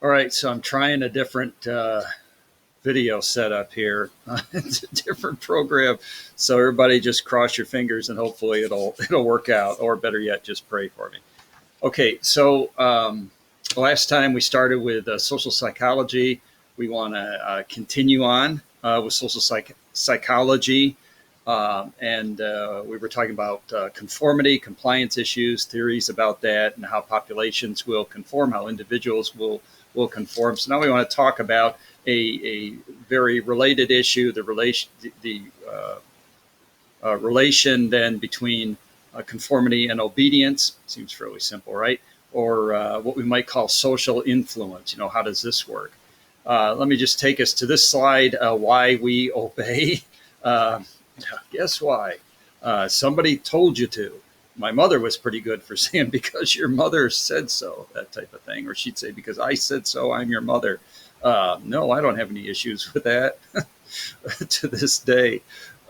All right, so I'm trying a different video setup here. It's a different program, so everybody just cross your fingers and hopefully it'll work out. Or better yet, just pray for me. Okay, so last time we started with social psychology. We want to continue on with social psychology, and we were talking about conformity, compliance issues, theories about that, and how populations will conform, how individuals will conform. So now we want to talk about a very related issue: the relation then between conformity and obedience. Seems fairly simple, right? Or what we might call social influence. How does this work? Let me just take us to this slide. Why we obey. Guess why? Somebody told you to. My mother was pretty good for saying, because your mother said so, that type of thing. Or she'd say, because I said so, I'm your mother. No, I don't have any issues with that to this day.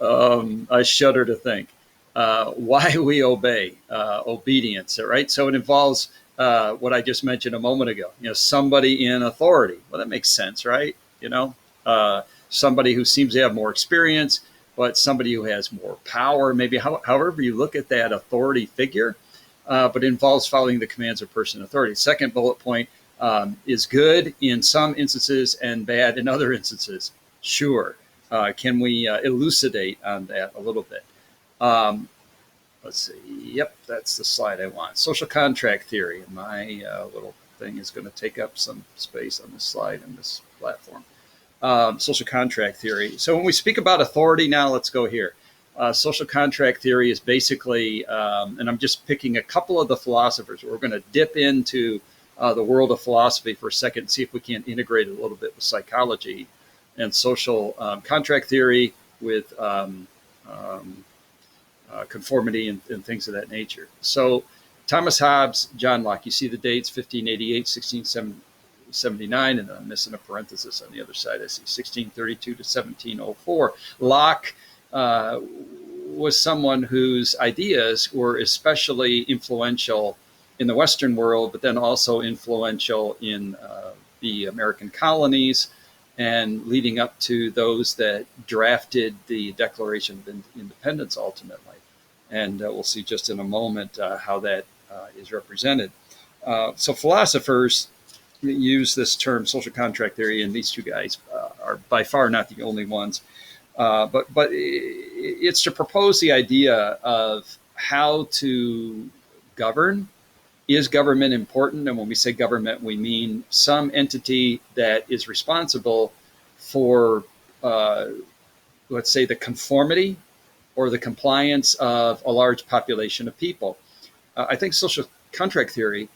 I shudder to think. Why we obey, obedience, right? So it involves what I just mentioned a moment ago. Somebody in authority. Well, that makes sense, right? Somebody who seems to have more experience, but somebody who has more power, maybe however you look at that authority figure, but it involves following the commands of person in authority. Second bullet point is good in some instances and bad in other instances. Sure. Can we elucidate on that a little bit? Let's see. Yep, that's the slide I want. Social contract theory. My little thing is going to take up some space on this slide and this platform. Social contract theory. So when we speak about authority, now let's go here. Social contract theory is basically, and I'm just picking a couple of the philosophers. We're going to dip into the world of philosophy for a second and see if we can integrate it a little bit with psychology and social contract theory with conformity and things of that nature. So Thomas Hobbes, John Locke, you see the dates, 1588, 1679, and then I'm missing a parenthesis on the other side. I see 1632 to 1704. Locke was someone whose ideas were especially influential in the Western world, but then also influential in the American colonies and leading up to those that drafted the Declaration of Independence ultimately. And we'll see just in a moment how that is represented. So philosophers use this term social contract theory, and these two guys are by far not the only ones. But it's to propose the idea of how to govern. Is government important? And when we say government, we mean some entity that is responsible for, let's say, the conformity or the compliance of a large population of people. I think social contract theory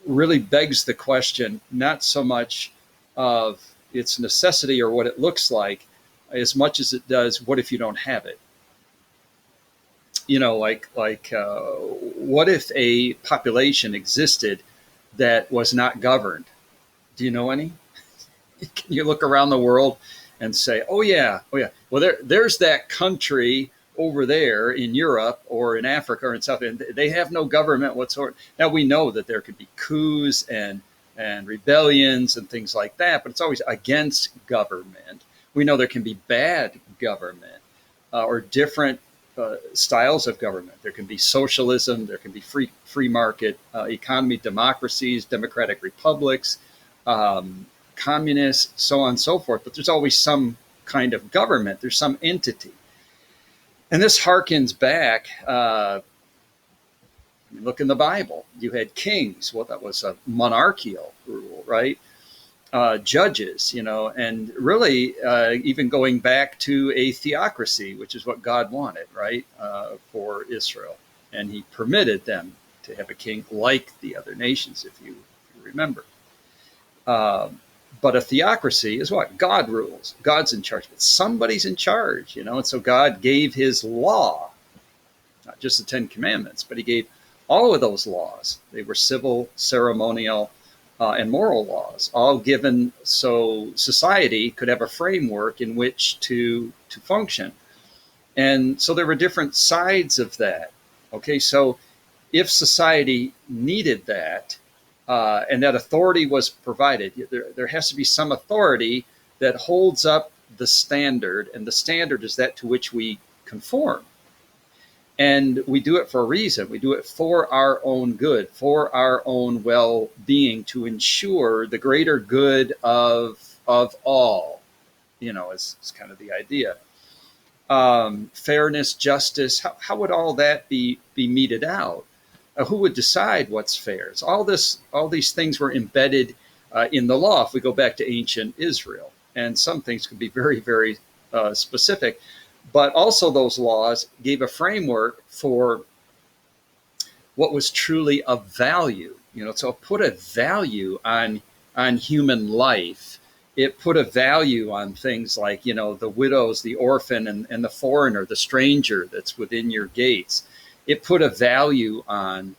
really begs the question, not so much of its necessity or what it looks like, as much as it does, what if you don't have it? What if a population existed that was not governed? Do you know any? Can you look around the world and say, oh yeah. Well, there's that country over there in Europe or in Africa or in South, and they have no government whatsoever. Now we know that there could be coups and rebellions and things like that, but it's always against government. We know there can be bad government or different styles of government. There can be socialism, there can be free market economy, democracies, democratic republics, communists, so on and so forth. But there's always some kind of government. There's some entity. And this harkens back, look in the Bible. You had kings. Well, that was a monarchical rule, right? Judges, and really even going back to a theocracy, which is what God wanted, right, for Israel. And he permitted them to have a king like the other nations, if you remember. But a theocracy is what? God rules. God's in charge. But somebody's in charge, And so God gave his law, not just the 10 Commandments, but he gave all of those laws. They were civil, ceremonial, and moral laws, all given so society could have a framework in which to function. And so there were different sides of that. Okay, so if society needed that, and that authority was provided. There has to be some authority that holds up the standard, and the standard is that to which we conform. And we do it for a reason. We do it for our own good, for our own well-being, to ensure the greater good of all, is kind of the idea. Fairness, justice, how would all that be meted out? Who would decide what's fair? So all these things were embedded in the law if we go back to ancient Israel. And some things could be very, very specific. But also those laws gave a framework for what was truly of value. So it put a value on human life. It put a value on things like, the widows, the orphan, and the foreigner, the stranger that's within your gates. It put a value on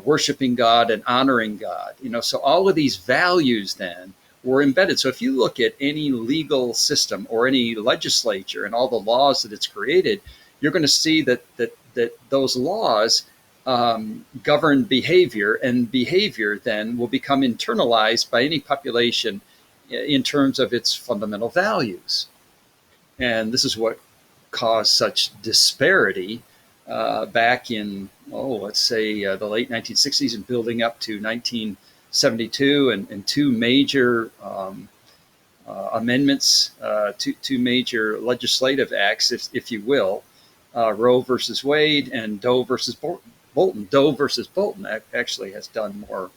worshiping God and honoring God. So all of these values then were embedded. So if you look at any legal system or any legislature and all the laws that it's created, you're going to see that those laws govern behavior, and behavior then will become internalized by any population in terms of its fundamental values. And this is what caused such disparity back in, let's say the late 1960s and building up to 1972, and two major amendments, two major legislative acts, if you will, Roe versus Wade and Doe versus Bolton. Doe versus Bolton actually has done more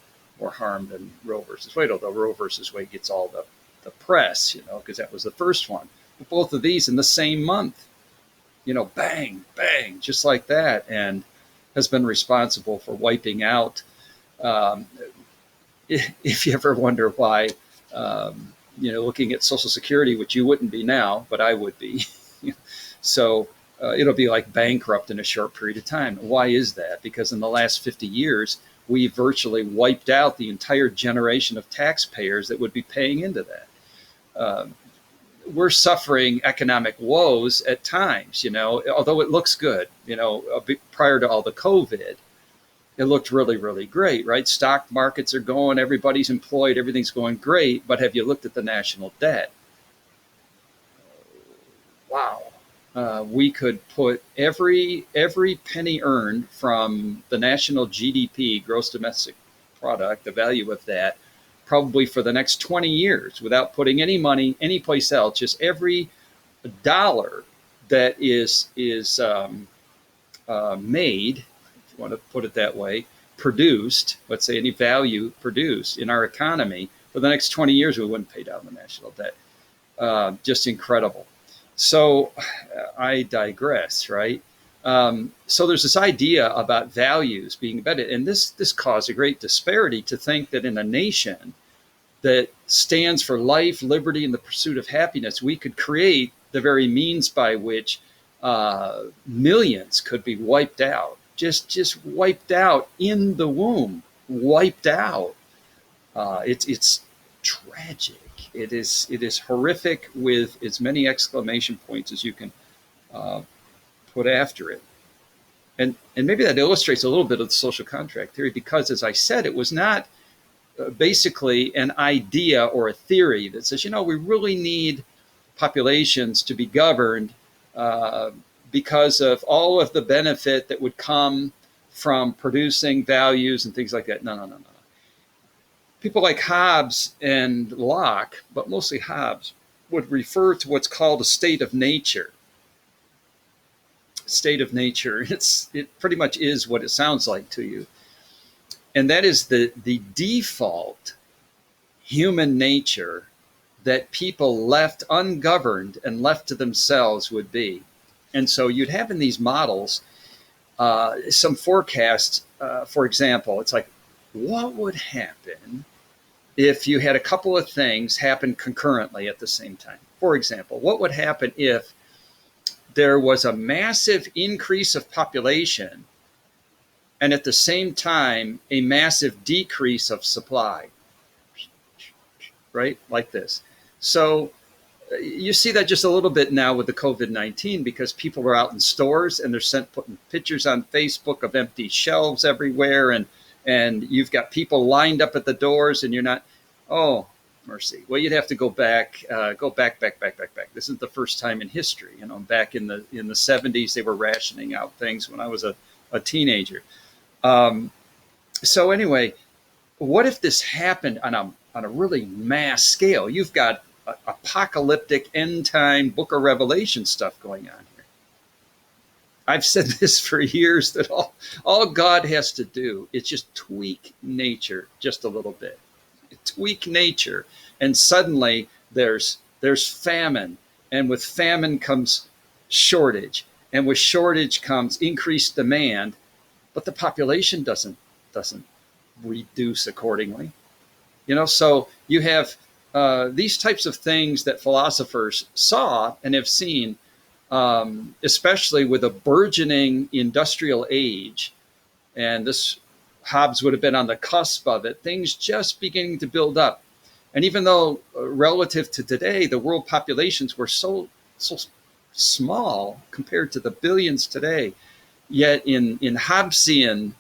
harm than Roe versus Wade, although Roe versus Wade gets all the press, because that was the first one. But both of these in the same month, bang, bang, just like that, and has been responsible for wiping out. If you ever wonder why, looking at Social Security, which you wouldn't be now, but I would be. So it'll be like bankrupt in a short period of time. Why is that? Because in the last 50 years, we virtually wiped out the entire generation of taxpayers that would be paying into that. We're suffering economic woes at times, although it looks good, prior to all the COVID. It looked really, really great, right? Stock markets are going, everybody's employed, everything's going great. But have you looked at the national debt? Wow. We could put every penny earned from the national GDP, gross domestic product, the value of that, probably for the next 20 years without putting any money anyplace else. Just every dollar that is made, want to put it that way, produced, let's say any value produced in our economy, for the next 20 years, we wouldn't pay down the national debt. Just incredible. So I digress, right? So there's this idea about values being embedded, and this caused a great disparity to think that in a nation that stands for life, liberty, and the pursuit of happiness, we could create the very means by which millions could be wiped out. Just wiped out in the womb, wiped out. It's tragic. It is horrific with as many exclamation points as you can put after it. And maybe that illustrates a little bit of the social contract theory, because, as I said, it was not basically an idea or a theory that says, we really need populations to be governed because of all of the benefit that would come from producing values and things like that. No. People like Hobbes and Locke, but mostly Hobbes, would refer to what's called a state of nature. State of nature. It pretty much is what it sounds like to you. And that is the default human nature that people left ungoverned and left to themselves would be. And so you'd have in these models some forecasts. For example, it's like, what would happen if you had a couple of things happen concurrently at the same time? For example, what would happen if there was a massive increase of population and at the same time a massive decrease of supply? Right? Like this. So you see that just a little bit now with the COVID-19, because people are out in stores and they're putting pictures on Facebook of empty shelves everywhere, and and you've got people lined up at the doors, and you're not, oh, mercy. Well, you'd have to go back. This isn't the first time in history. Back in the 70s, they were rationing out things when I was a teenager. So anyway, what if this happened on a really mass scale? You've got apocalyptic end time Book of Revelation stuff going on here. I've said this for years, that all God has to do is just tweak nature just a little bit. Tweak nature, and suddenly there's famine, and with famine comes shortage, and with shortage comes increased demand, but the population doesn't reduce accordingly. So you have these types of things that philosophers saw and have seen, especially with a burgeoning industrial age, and this Hobbes would have been on the cusp of it, things just beginning to build up. And even though relative to today, the world populations were so small compared to the billions today, yet in Hobbesian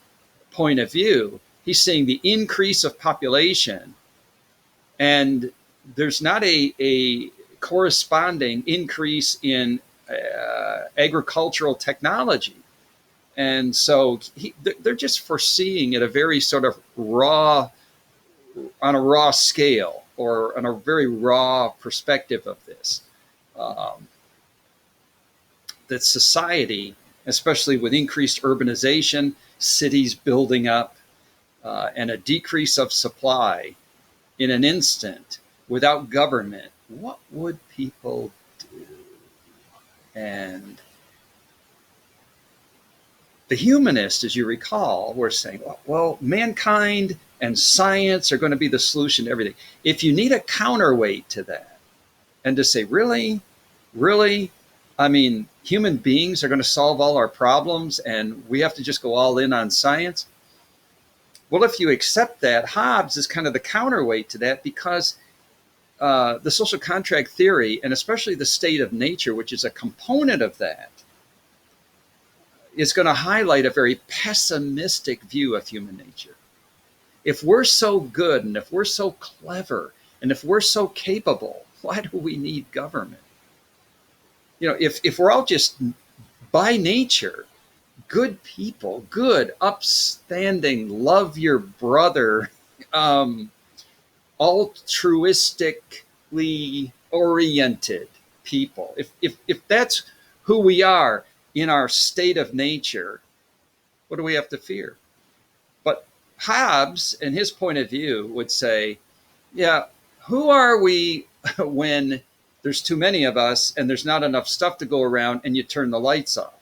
point of view, he's seeing the increase of population, and there's not a corresponding increase in agricultural technology. And so they're just foreseeing at a very sort of on a raw scale, or on a very raw perspective of this, that society, especially with increased urbanization, cities building up, and a decrease of supply in an instant without government, what would people do? And the humanists, as you recall, were saying, well, mankind and science are going to be the solution to everything. If you need a counterweight to that, and to say, really? I mean, human beings are going to solve all our problems, and we have to just go all in on science? Well, if you accept that, Hobbes is kind of the counterweight to that, because the social contract theory, and especially the state of nature, which is a component of that, is going to highlight a very pessimistic view of human nature. If we're so good, and if we're so clever, and if we're so capable, why do we need government? If we're all just by nature good people, good, upstanding, love your brother, altruistically oriented people, if that's who we are in our state of nature, what do we have to fear? But Hobbes, in his point of view, would say, yeah, who are we when there's too many of us and there's not enough stuff to go around and you turn the lights off?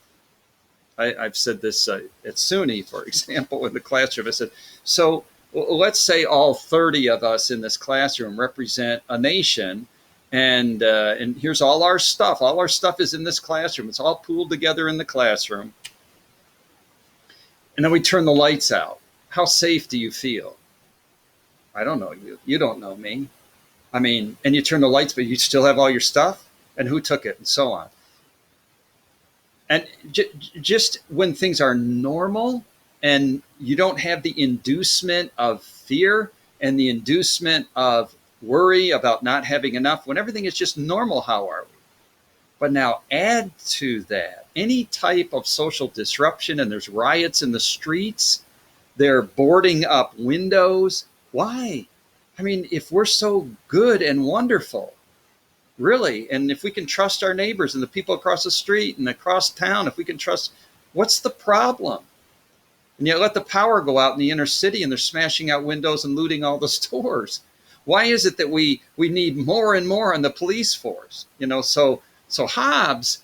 I've said this at SUNY, for example, in the classroom. I said, so let's say all 30 of us in this classroom represent a nation, and here's all our stuff. All our stuff is in this classroom. It's all pooled together in the classroom. And then we turn the lights out. How safe do you feel? I don't know you. You don't know me. I mean, and you turn the lights, but you still have all your stuff? And who took it? And so on. And just when things are normal, and you don't have the inducement of fear and the inducement of worry about not having enough, when everything is just normal, how are we? But now add to that any type of social disruption, and there's riots in the streets, they're boarding up windows. Why? I mean, if we're so good and wonderful, really, and if we can trust our neighbors and the people across the street and across town, if we can trust, what's the problem? And yet let the power go out in the inner city, and they're smashing out windows and looting all the stores. Why is it that we need more and more on the police force? So Hobbes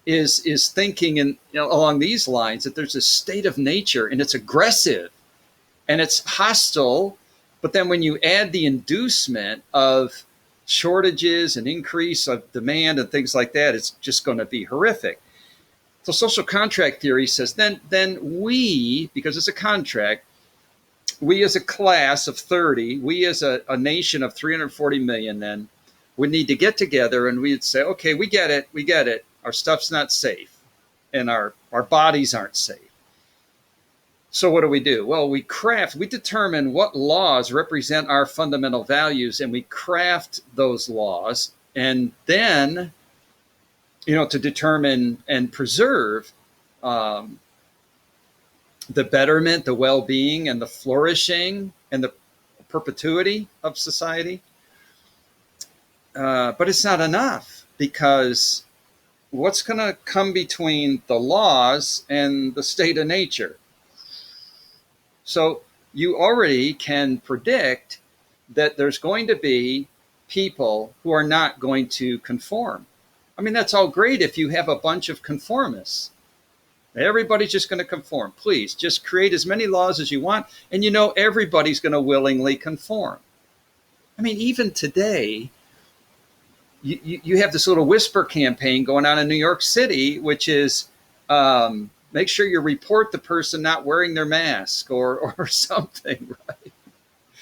is thinking along these lines, that there's a state of nature, and it's aggressive and it's hostile. But then when you add the inducement of shortages and increase of demand and things like that, it's just going to be horrific. So social contract theory says then we, because it's a contract, we as a class of 30, we as a nation of 340 million then would need to get together, and we'd say, okay, we get it. Our stuff's not safe, and our bodies aren't safe. So what do? Well, we determine what laws represent our fundamental values, and we craft those laws, and then, to determine and preserve the betterment, the well-being, and the flourishing, and the perpetuity of society. But it's not enough, because what's going to come between the laws and the state of nature? So you already can predict that there's going to be people who are not going to conform. I mean, that's all great if you have a bunch of conformists. Everybody's just going to conform. Please, just create as many laws as you want, and everybody's going to willingly conform. I mean, even today, you have this little whisper campaign going on in New York City, which is make sure you report the person not wearing their mask or something, right?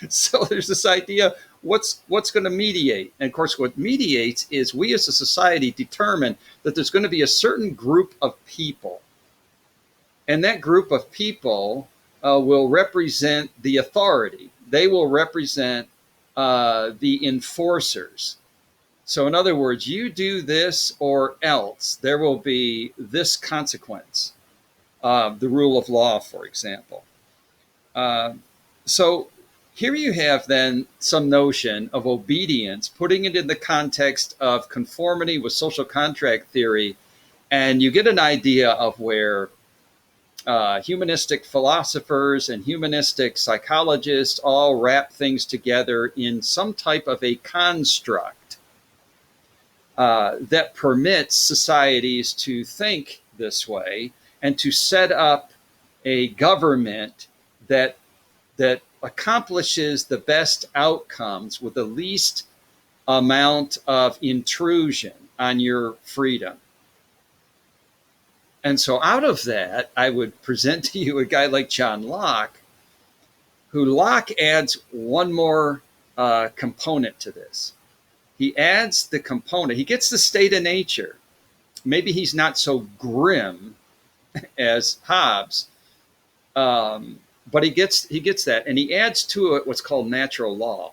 So there's this idea, what's going to mediate? And of course, what mediates is we as a society determine that there's going to be a certain group of people. And that group of people will represent the authority. They will represent the enforcers. So in other words, you do this or else, there will be this consequence. The rule of law, for example. So here you have then some notion of obedience, putting it in the context of conformity with social contract theory, and you get an idea of where humanistic philosophers and humanistic psychologists all wrap things together in some type of a construct that permits societies to think this way and to set up a government that accomplishes the best outcomes with the least amount of intrusion on your freedom. And so out of that, I would present to you a guy like John Locke, who Locke adds one more component to this. He adds the component. He gets the state of nature. Maybe he's not so grim as Hobbes, but he gets that, and he adds to it what's called natural law.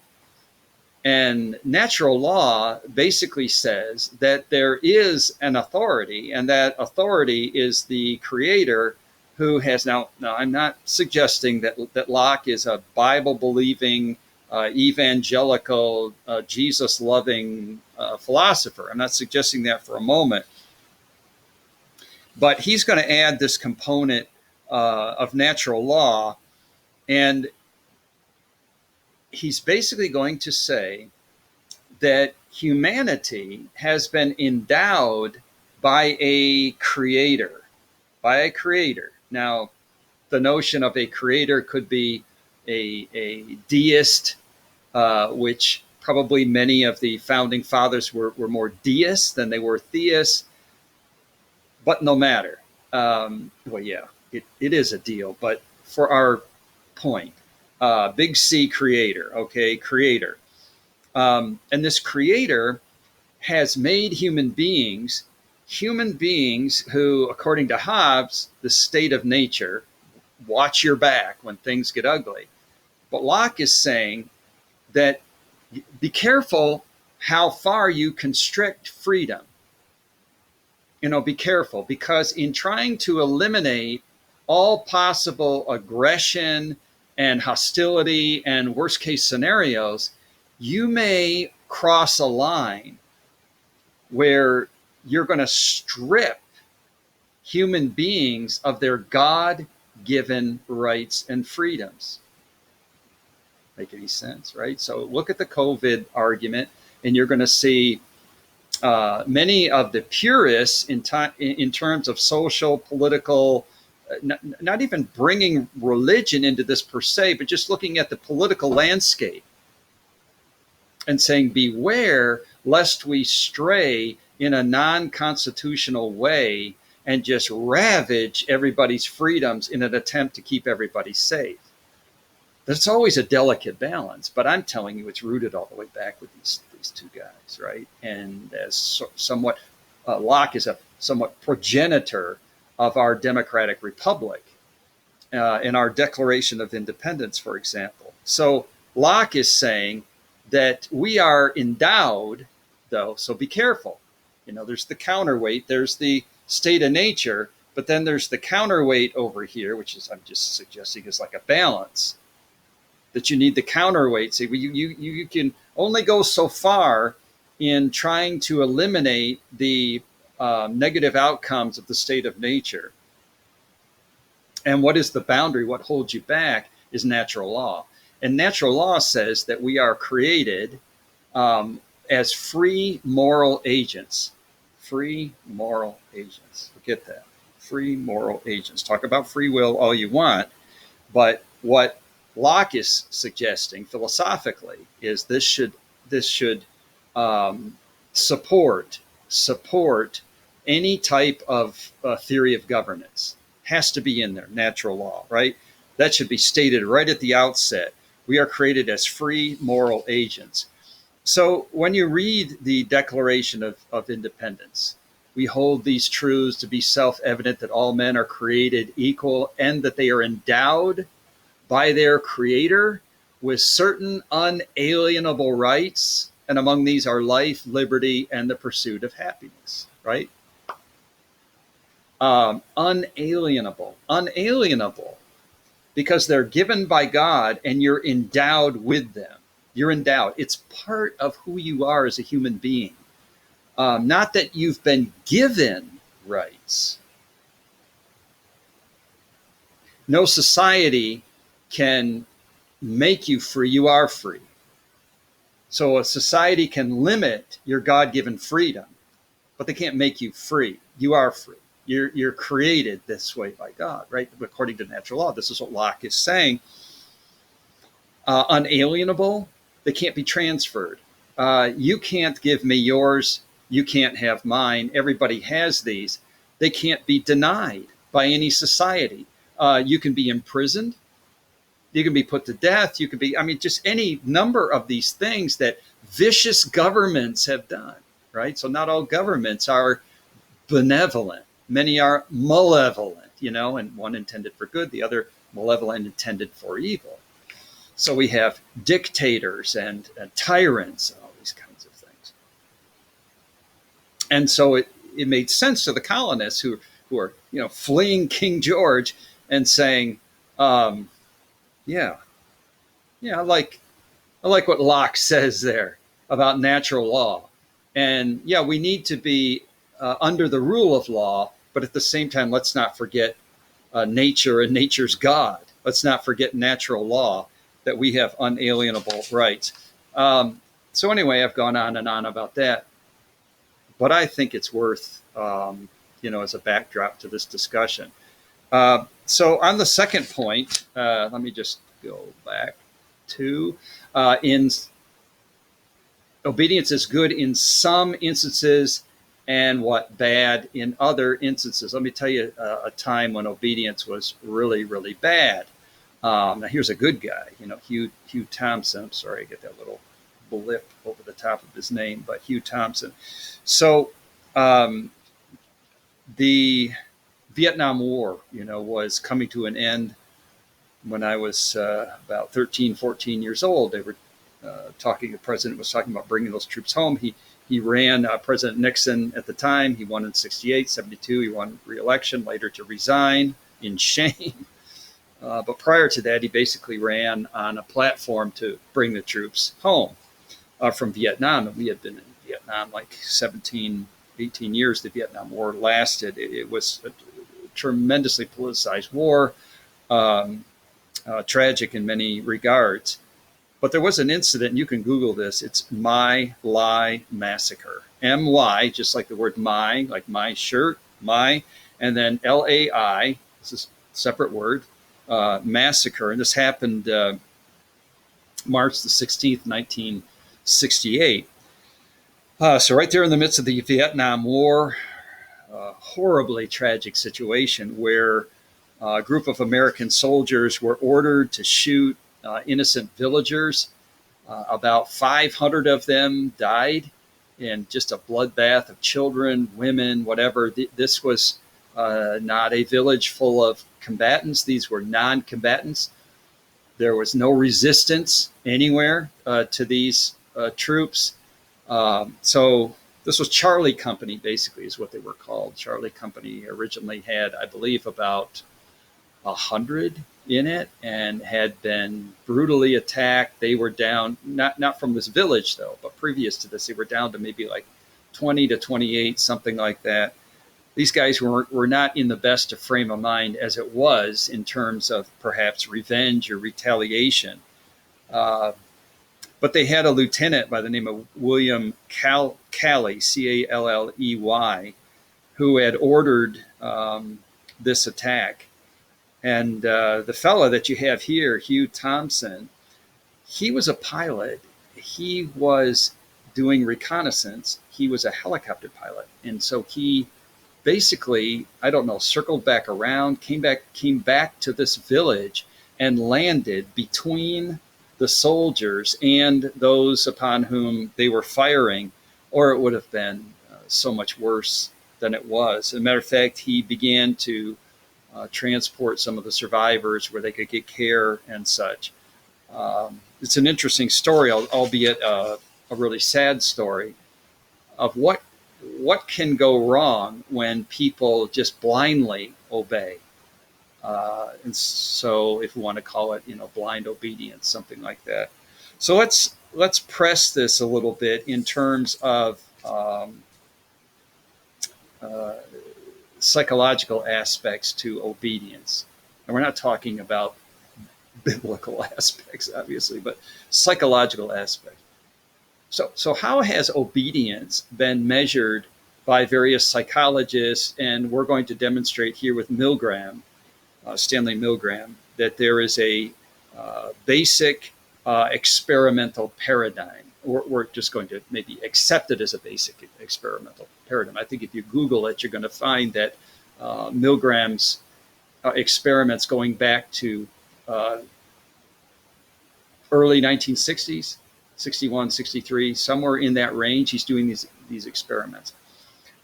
And natural law basically says that there is an authority, and that authority is the creator who has now I'm not suggesting that Locke is a Bible-believing, evangelical, Jesus-loving philosopher. I'm not suggesting that for a moment. But he's going to add this component of natural law, and he's basically going to say that humanity has been endowed by a creator. Now, the notion of a creator could be a deist, which probably many of the founding fathers were more deists than they were theists. But no matter. It is a deal. But for our point, big C, creator, okay, creator. And this creator has made human beings who, according to Hobbes, the state of nature, watch your back when things get ugly. But Locke is saying that be careful how far you constrict freedom. Be careful, because in trying to eliminate all possible aggression and hostility and worst case scenarios, you may cross a line where you're going to strip human beings of their God-given rights and freedoms. Make any sense, right? So look at the COVID argument, and you're going to see many of the purists in terms of social, political, not even bringing religion into this per se, but just looking at the political landscape and saying, beware lest we stray in a non-constitutional way and just ravage everybody's freedoms in an attempt to keep everybody safe. There's always a delicate balance, but I'm telling you, it's rooted all the way back with these two guys, right? And as somewhat, Locke is a somewhat progenitor of our democratic republic. in our Declaration of Independence, for example. So Locke is saying that we are endowed, though, so be careful. There's the counterweight, there's the state of nature, but then there's the counterweight over here, which is, I'm just suggesting, is like a balance, that you need the counterweight. See, you can only go so far in trying to eliminate the negative outcomes of the state of nature. And what is the boundary? What holds you back is natural law. And natural law says that we are created as free moral agents. Free moral agents. Forget that. Free moral agents. Talk about free will all you want, but what Locke is suggesting philosophically is this should support any type of theory of governance. Has to be in there, natural law, right? That should be stated right at the outset. We are created as free moral agents. So when you read the Declaration of Independence, we hold these truths to be self-evident, that all men are created equal and that they are endowed by their creator with certain unalienable rights. And among these are life, liberty, and the pursuit of happiness, right? Unalienable, because they're given by God and you're endowed with them. You're endowed. It's part of who you are as a human being. Not that you've been given rights. No society can make you free. You are free. So a society can limit your God-given freedom, but they can't make you free. You are free. You're created this way by God, right? According to natural law. This is what Locke is saying. Unalienable, they can't be transferred. You can't give me yours. You can't have mine. Everybody has these. They can't be denied by any society. You can be imprisoned. You can be put to death. You could be, just any number of these things that vicious governments have done, right? So not all governments are benevolent. Many are malevolent, and one intended for good, the other malevolent, intended for evil. So we have dictators and tyrants and all these kinds of things. And so it made sense to the colonists who are, fleeing King George and saying, I like what Locke says there about natural law. And we need to be under the rule of law, but at the same time, let's not forget nature and nature's God. Let's not forget natural law, that we have unalienable rights. So anyway, I've gone on and on about that, but I think it's worth, as a backdrop to this discussion. So on the second point, let me just go back to in obedience is good in some instances and bad in other instances. Let me tell you a time when obedience was really, really bad. Now here's a good guy, Hugh Thompson. I'm sorry, I get that little blip over the top of his name, but Hugh Thompson. So the Vietnam War, was coming to an end when I was about 13, 14 years old. They were the president was talking about bringing those troops home. He ran, President Nixon at the time. He won in 68, 72. He won re-election, later to resign in shame. But prior to that, he basically ran on a platform to bring the troops home from Vietnam. And we had been in Vietnam like 17, 18 years. The Vietnam War lasted. It was a tremendously politicized war, tragic in many regards. But there was an incident, and you can Google this. It's My Lai Massacre. M-Y, just like the word my, like my shirt, my, and then L-A-I, this is a separate word, massacre. And this happened March the 16th, 1968. So right there in the midst of the Vietnam War, horribly tragic situation where a group of American soldiers were ordered to shoot innocent villagers. About 500 of them died in just a bloodbath of children, women, whatever. This was not a village full of combatants. These were non-combatants. There was no resistance anywhere to these troops. So this was Charlie Company, basically, is what they were called. Charlie Company originally had, I believe, about 100 in it and had been brutally attacked. They were down, not from this village, though, but previous to this, they were down to maybe like 20 to 28, something like that. These guys were not in the best of frame of mind as it was in terms of perhaps revenge or retaliation. But they had a lieutenant by the name of William Calley, Calley, who had ordered this attack. And the fellow that you have here, Hugh Thompson, he was a pilot. He was doing reconnaissance. He was a helicopter pilot. And so he basically, I don't know, circled back around, came back to this village and landed between the soldiers and those upon whom they were firing, or it would have been so much worse than it was. As a matter of fact, he began to transport some of the survivors where they could get care and such. It's an interesting story, albeit a really sad story, of what can go wrong when people just blindly obey. And so, if we want to call it, blind obedience, something like that. So let's press this a little bit in terms of psychological aspects to obedience. And we're not talking about biblical aspects, obviously, but psychological aspects. So how has obedience been measured by various psychologists? And we're going to demonstrate here with Milgram, Stanley Milgram, that there is a basic experimental paradigm. We're just going to maybe accept it as a basic experimental paradigm. I think if you Google it, you're going to find that Milgram's experiments going back to early 1960s, 61, 63, somewhere in that range, he's doing these experiments.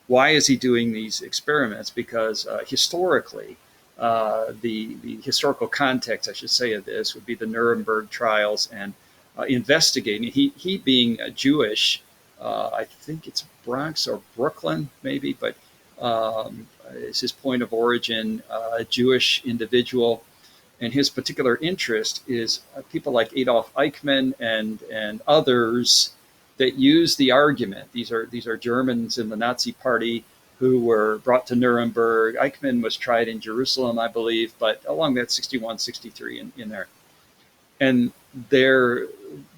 Why is he doing these experiments? Because historically, the historical context, I should say, of this would be the Nuremberg trials and investigating. He being Jewish, I think it's Bronx or Brooklyn, maybe, but is his point of origin a Jewish individual. And his particular interest is people like Adolf Eichmann and others that use the argument. These are Germans in the Nazi Party who were brought to Nuremberg. Eichmann was tried in Jerusalem, I believe, but along that 61, 63 in there. And their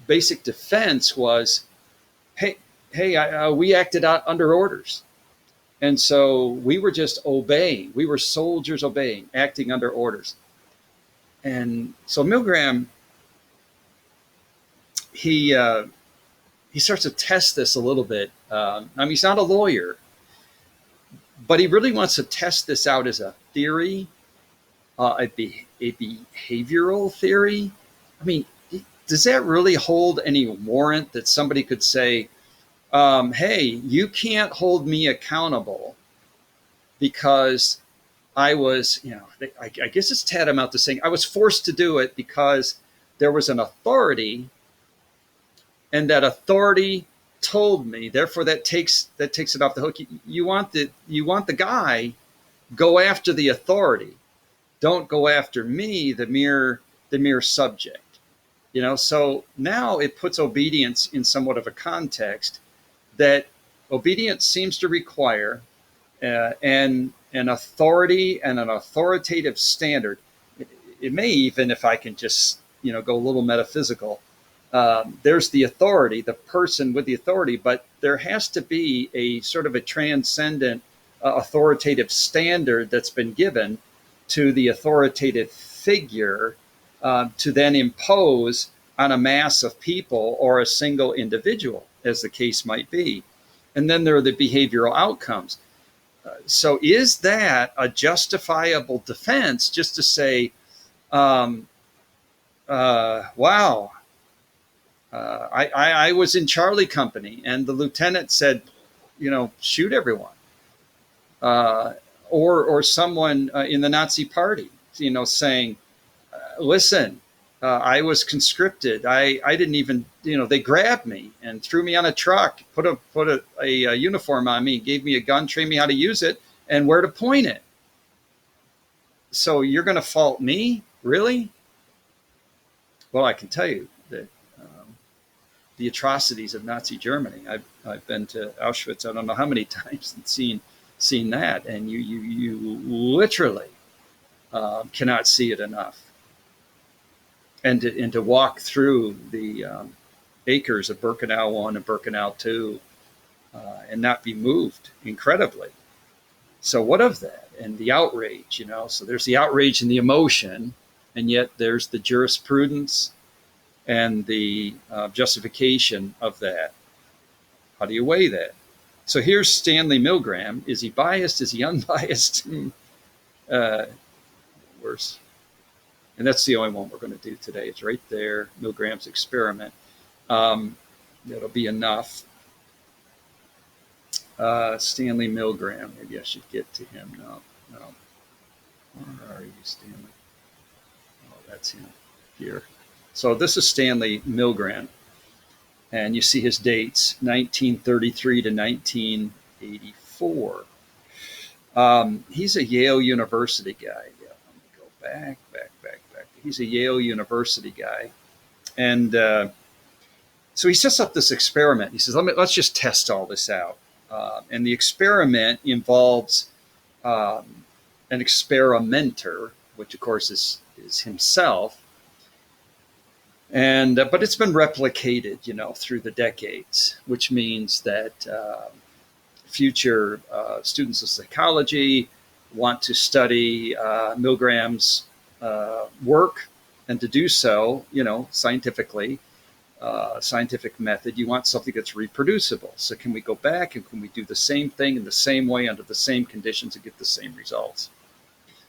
basic defense was, hey, we acted out under orders. And so we were just obeying. We were soldiers obeying, acting under orders. And so Milgram, he starts to test this a little bit. He's not a lawyer, but he really wants to test this out as a theory, a behavioral theory. Does that really hold any warrant that somebody could say, hey, you can't hold me accountable because I was, I guess it's tantamount to saying I was forced to do it because there was an authority, and that authority told me. Therefore, that takes it off the hook. You want the guy, go after the authority. Don't go after me, the mere subject. So now it puts obedience in somewhat of a context that obedience seems to require an authority and an authoritative standard. It may even, if I can just go a little metaphysical, there's the authority, the person with the authority, but there has to be a sort of a transcendent authoritative standard that's been given to the authoritative figure to then impose on a mass of people or a single individual, as the case might be. And then there are the behavioral outcomes. So is that a justifiable defense just to say, wow, I was in Charlie Company and the lieutenant said, shoot everyone. or someone in the Nazi party, saying, listen, I was conscripted. I didn't even, they grabbed me and threw me on a truck, put a uniform on me, gave me a gun, trained me how to use it and where to point it. So you're going to fault me? Really? Well, I can tell you that the atrocities of Nazi Germany, I've been to Auschwitz, I don't know how many times, and seen that. And you literally cannot see it enough. And to walk through the acres of Birkenau 1 and Birkenau 2 and not be moved incredibly. So what of that? And the outrage, so there's the outrage and the emotion, and yet there's the jurisprudence and the justification of that. How do you weigh that? So here's Stanley Milgram. Is he biased? Is he unbiased? Worse. And that's the only one we're going to do today. It's right there, Milgram's experiment. That'll be enough. Stanley Milgram. Maybe I should get to him. No. Where are you, Stanley? Oh, that's him here. So this is Stanley Milgram. And you see his dates, 1933 to 1984. He's a Yale University guy. Yeah, let me go back. He's a Yale University guy. And so he sets up this experiment. He says, let's just test all this out. And the experiment involves an experimenter, which of course is himself. And but it's been replicated, through the decades, which means that future students of psychology want to study Milgram's work, and to do so, scientifically, scientific method, you want something that's reproducible. So can we go back and can we do the same thing in the same way under the same conditions and get the same results?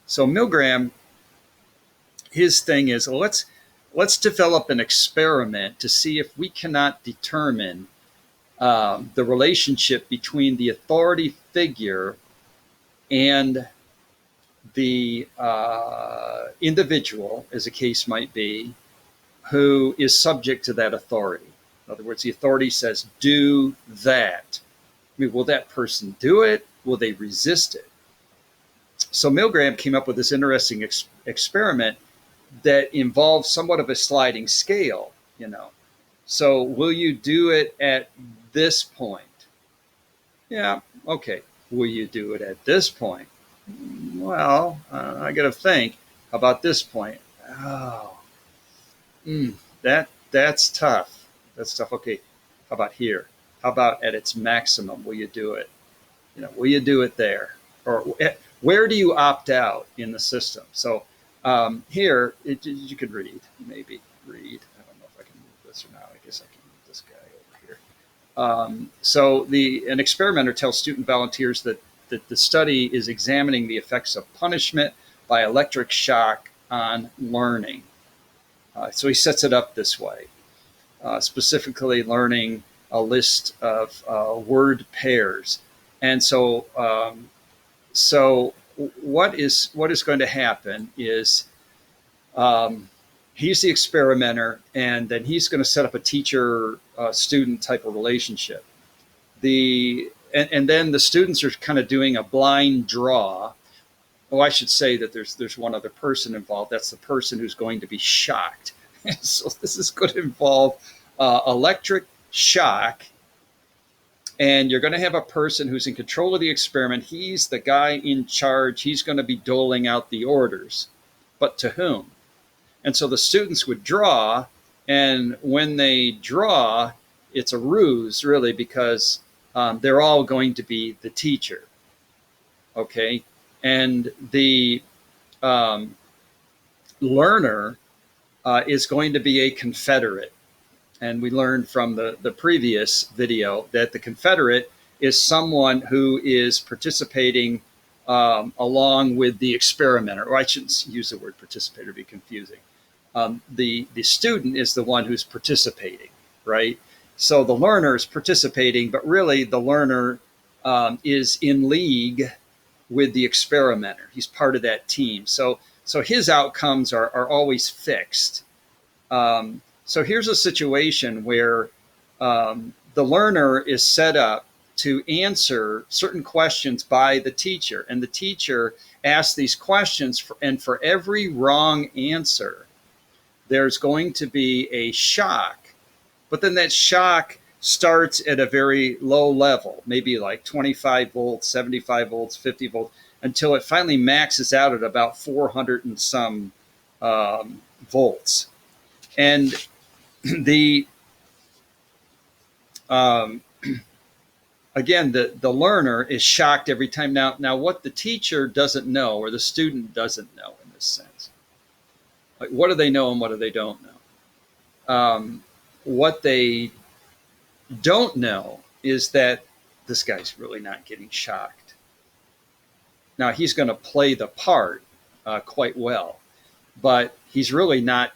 So Milgram, his thing is, let's develop an experiment to see if we cannot determine the relationship between the authority figure and the individual, as a case might be, who is subject to that authority. In other words, the authority says, do that. I mean, will that person do it? Will they resist it? So Milgram came up with this interesting experiment that involves somewhat of a sliding scale, So will you do it at this point? Yeah, okay. Will you do it at this point? Well, I got to think. How about this point? Oh, that's tough. That's tough. Okay. How about here? How about at its maximum? Will you do it? Will you do it there? Or where do you opt out in the system? So here, you could maybe read. I don't know if I can move this or not. I guess I can move this guy over here. So an experimenter tells student volunteers that the study is examining the effects of punishment by electric shock on learning. So he sets it up this way, specifically learning a list of word pairs. And so what is going to happen is he's the experimenter, and then he's going to set up a teacher-student type of relationship. And then the students are kind of doing a blind draw. Oh, I should say that there's one other person involved. That's the person who's going to be shocked. So this is going to involve electric shock. And you're going to have a person who's in control of the experiment. He's the guy in charge. He's going to be doling out the orders. But to whom? And so the students would draw. And when they draw, it's a ruse, really, because they're all going to be the teacher. Okay? And the learner is going to be a Confederate. And we learned from the previous video that the Confederate is someone who is participating along with the experimenter. Or I shouldn't use the word participator, it'd be confusing. The student is the one who's participating, right? So the learner is participating, but really the learner is in league with the experimenter. He's part of that team. So his outcomes are always fixed. So here's a situation where the learner is set up to answer certain questions by the teacher, and the teacher asks these questions, and for every wrong answer, there's going to be a shock. But then that shock starts at a very low level, maybe like 25 volts, 75 volts, 50 volts, until it finally maxes out at about 400 and some volts. And the again, the learner is shocked every time. Now, what the teacher doesn't know, or the student doesn't know in this sense, like what do they know and what do they don't know? What they don't know is that this guy's really not getting shocked. Now, he's going to play the part quite well, but he's really not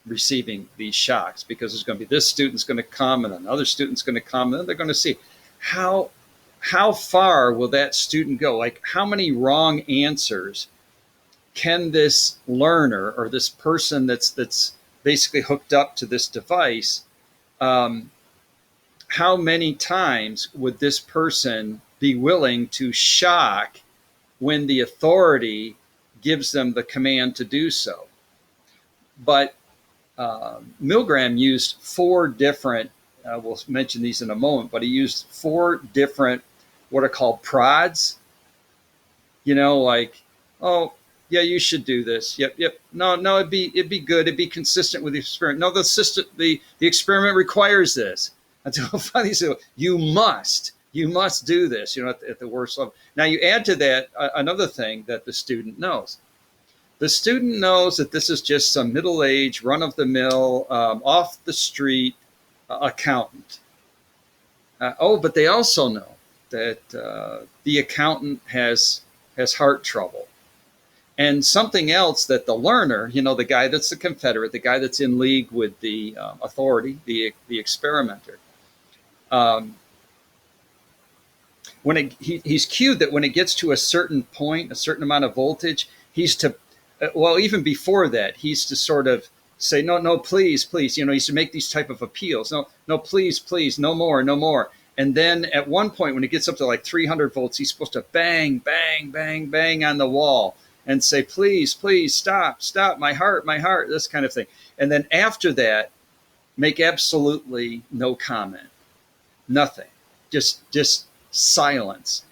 receiving these shocks, because there's going to be this student's going to come and another student's going to come, and then they're going to see how far will that student go? Like, how many wrong answers can this learner, or this person that's basically hooked up to this device, how many times would this person be willing to shock when the authority gives them the command to do so? But Milgram used 4 different, we'll mention these in a moment, but he used 4 different what are called prods. Like, oh, yeah, you should do this. Yep. No, it'd be good. It'd be consistent with the experiment. No, the experiment requires this. Until finally, so you must do this. At the worst level. Now you add to that another thing that the student knows. The student knows that this is just some middle-aged, run-of-the-mill, off the street accountant. But they also know that the accountant has heart trouble. And something else that the learner, the guy that's the confederate, the guy that's in league with the authority, the experimenter, he's cued that when it gets to a certain point, a certain amount of voltage, he's to, even before that, he's to sort of say, no, please, he's to make these type of appeals. No, please, no more. And then at one point, when it gets up to like 300 volts, he's supposed to bang, bang, bang, bang on the wall and say, please, stop, my heart, this kind of thing. And then after that, make absolutely no comment, nothing, just silence,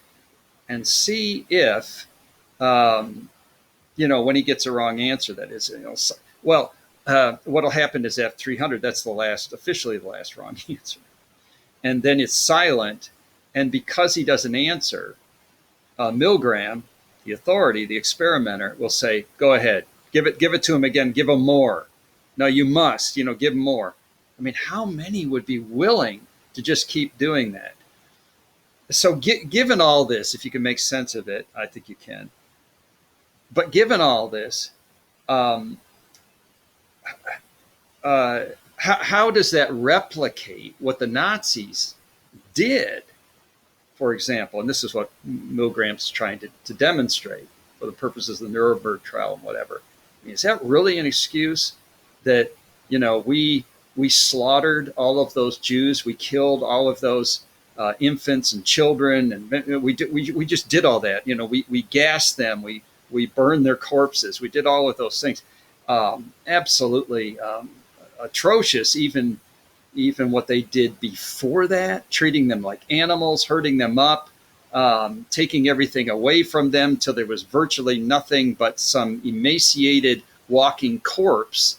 and see if, when he gets a wrong answer, that is, what'll happen is at 300, that's officially the last wrong answer. And then it's silent. And because he doesn't answer, Milgram, the authority, the experimenter, will say, go ahead, give it to him again, give him more. No, you must, give him more. I mean, how many would be willing to just keep doing that? So given all this, if you can make sense of it, I think you can. But given all this, how does that replicate what the Nazis did, for example? And this is what Milgram's trying to demonstrate for the purposes of the Nuremberg trial and whatever. I mean, is that really an excuse that, we slaughtered all of those Jews, we killed all of those infants and children, and we just did all that. We gassed them, we burned their corpses, we did all of those things. Absolutely atrocious, even what they did before that, treating them like animals, hurting them up, taking everything away from them till there was virtually nothing but some emaciated walking corpse.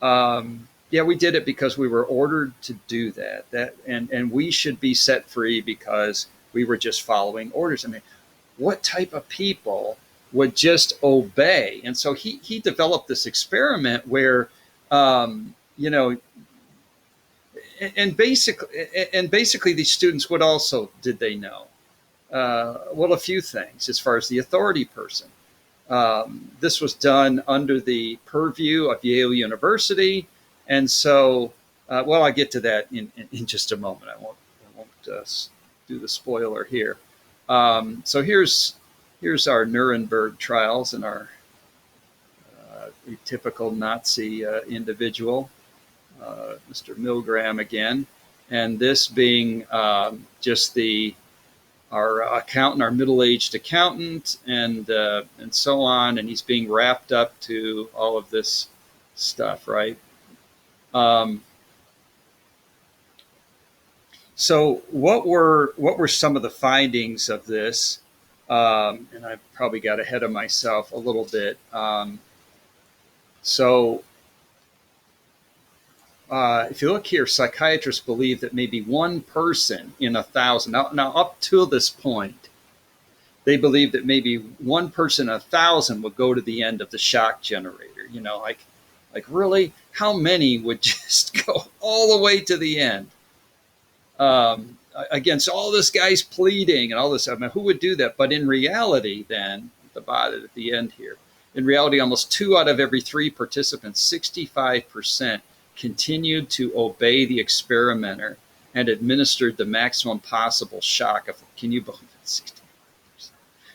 We did it because we were ordered to do that. And we should be set free because we were just following orders. I mean, what type of people would just obey? And so he developed this experiment where, and basically these students, what also did they know? A few things as far as the authority person. This was done under the purview of Yale University. And so, I'll get to that in just a moment. I won't do the spoiler here. So here's our Nuremberg trials and our typical Nazi individual, Mr. Milgram again, and this being just our accountant, our middle-aged accountant, and so on, and he's being wrapped up to all of this stuff, right? So what were some of the findings of this? And I probably got ahead of myself a little bit. If you look here, psychiatrists believe that maybe one person in 1,000. Now up to this point, they believe that maybe one person in 1,000 would go to the end of the shock generator. Like really, how many would just go all the way to the end? Against all this guy's pleading and all this. I mean, who would do that? But in reality, then at the end here, in reality, almost 2 out of every 3 participants, 65%, continued to obey the experimenter and administered the maximum possible shock. Can you believe it? 65%.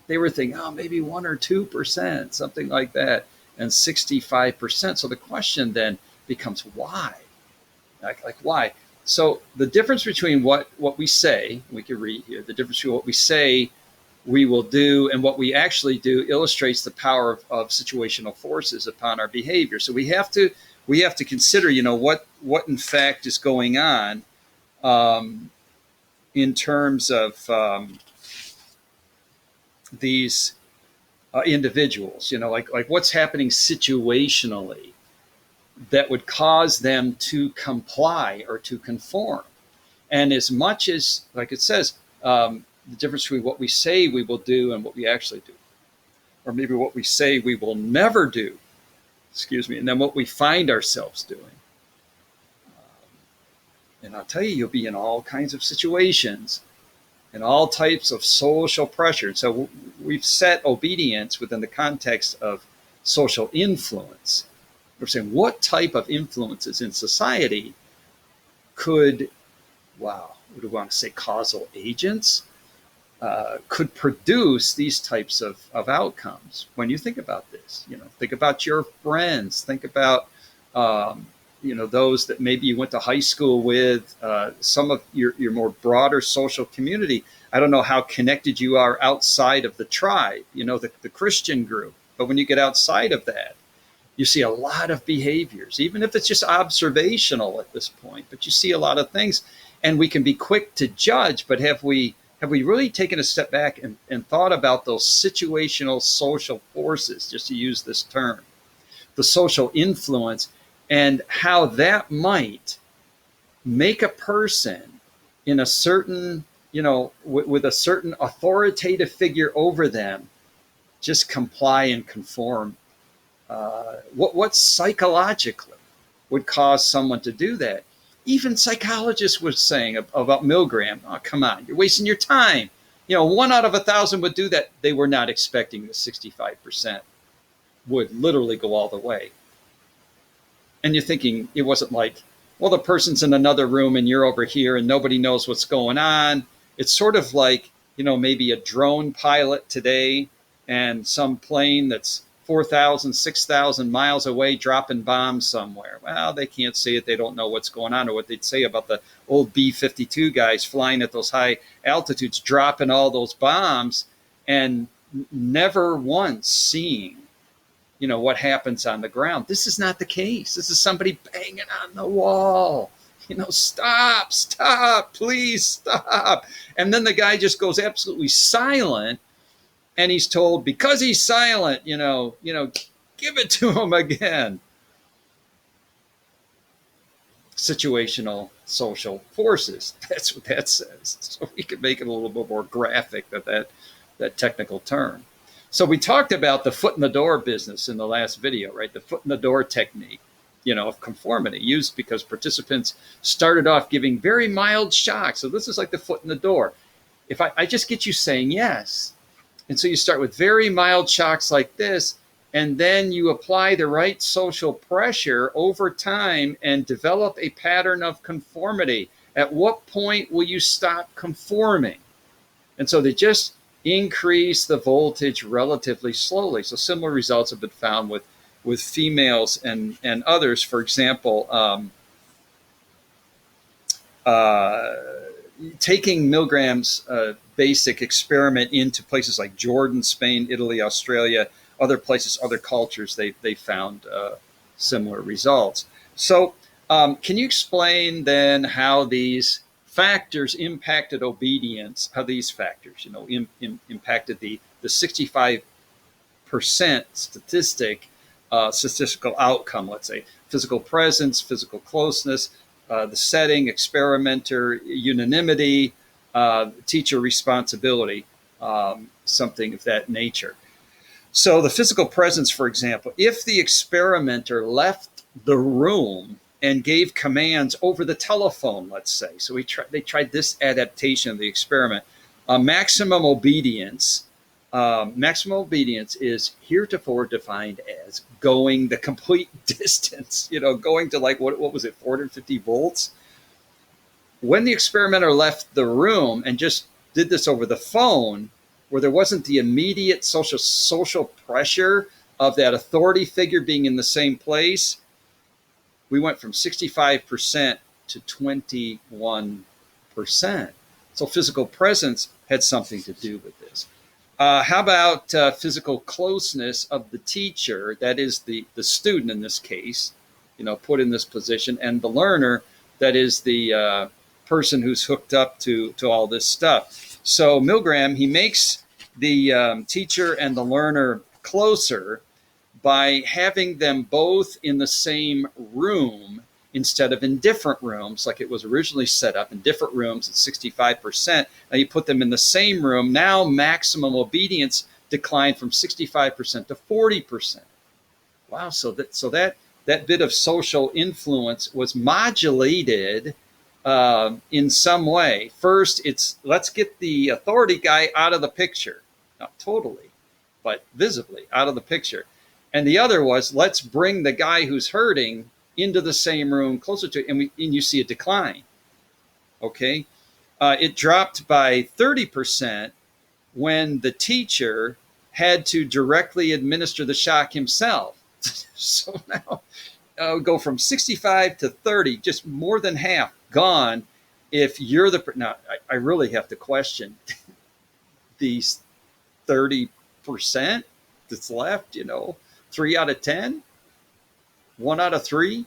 They were thinking, oh, maybe 1 or 2%, something like that, and 65%. So the question then becomes why? Like why? So the difference between what we say, we can read here, the difference between what we say we will do and what we actually do illustrates the power of situational forces upon our behavior. So we have to consider, what in fact is going on in terms of these individuals, like what's happening situationally that would cause them to comply or to conform. And as much as, like it says, the difference between what we say we will do and what we actually do, or maybe what we say we will never do, and then what we find ourselves doing. And I'll tell you, you'll be in all kinds of situations and all types of social pressure. So we've set obedience within the context of social influence. We're saying what type of influences in society could, what do we want to say, causal agents, could produce these types of outcomes. When you think about this, think about your friends, think about, those that maybe you went to high school with, some of your more broader social community. I don't know how connected you are outside of the tribe, the Christian group, but when you get outside of that, you see a lot of behaviors, even if it's just observational at this point, but you see a lot of things, and we can be quick to judge, but have we really taken a step back and thought about those situational social forces, just to use this term, the social influence, and how that might make a person in a certain, with a certain authoritative figure over them, just comply and conform. What psychologically would cause someone to do that? Even psychologists were saying about Milgram, oh, come on, you're wasting your time. 1 out of 1,000 would do that. They were not expecting the 65% would literally go all the way. And you're thinking, it wasn't like, well, the person's in another room and you're over here and nobody knows what's going on. It's sort of like, maybe a drone pilot today and some plane that's 4,000, 6,000 miles away dropping bombs somewhere. Well, they can't see it. They don't know what's going on, or what they'd say about the old B-52 guys flying at those high altitudes, dropping all those bombs and never once seeing, what happens on the ground. This is not the case. This is somebody banging on the wall. Stop, please stop. And then the guy just goes absolutely silent. And he's told, because he's silent, give it to him again. Situational social forces. That's what that says. So we could make it a little bit more graphic, that technical term. So we talked about the foot in the door business in the last video, right? The foot in the door technique, of conformity, used because participants started off giving very mild shocks. So this is like the foot in the door. If I just get you saying yes, and so you start with very mild shocks like this, and then you apply the right social pressure over time and develop a pattern of conformity. At what point will you stop conforming? And so they just increase the voltage relatively slowly. So similar results have been found with females and others. For example, taking Milgram's basic experiment into places like Jordan, Spain, Italy, Australia, other places, other cultures, they found similar results. So can you explain then how these factors impacted obedience, how these factors, impacted the 65% statistical outcome, let's say, physical presence, physical closeness, the setting, experimenter, unanimity, teacher responsibility, something of that nature. So the physical presence, for example, if the experimenter left the room and gave commands over the telephone, let's say, so they tried this adaptation of the experiment, maximum obedience is heretofore defined as going the complete distance, going to like, what was it, 450 volts? When the experimenter left the room and just did this over the phone, where there wasn't the immediate social pressure of that authority figure being in the same place, we went from 65% to 21%. So physical presence had something to do with this. How about physical closeness of the teacher, that is the student in this case, put in this position, and the learner, that is the person who's hooked up to all this stuff. So Milgram, he makes the teacher and the learner closer by having them both in the same room instead of in different rooms, like it was originally set up in different rooms at 65%. Now you put them in the same room. Now maximum obedience declined from 65% to 40%. Wow! So that bit of social influence was modulated in some way. First, it's let's get the authority guy out of the picture, not totally, but visibly out of the picture. And the other was, let's bring the guy who's hurting into the same room closer to it, and you see a decline. Okay, it dropped by 30% when the teacher had to directly administer the shock himself. So now go from 65 to 30, just more than half gone. If you're now, I really have to question these 30% that's left. 3 out of 10, 1 out of 3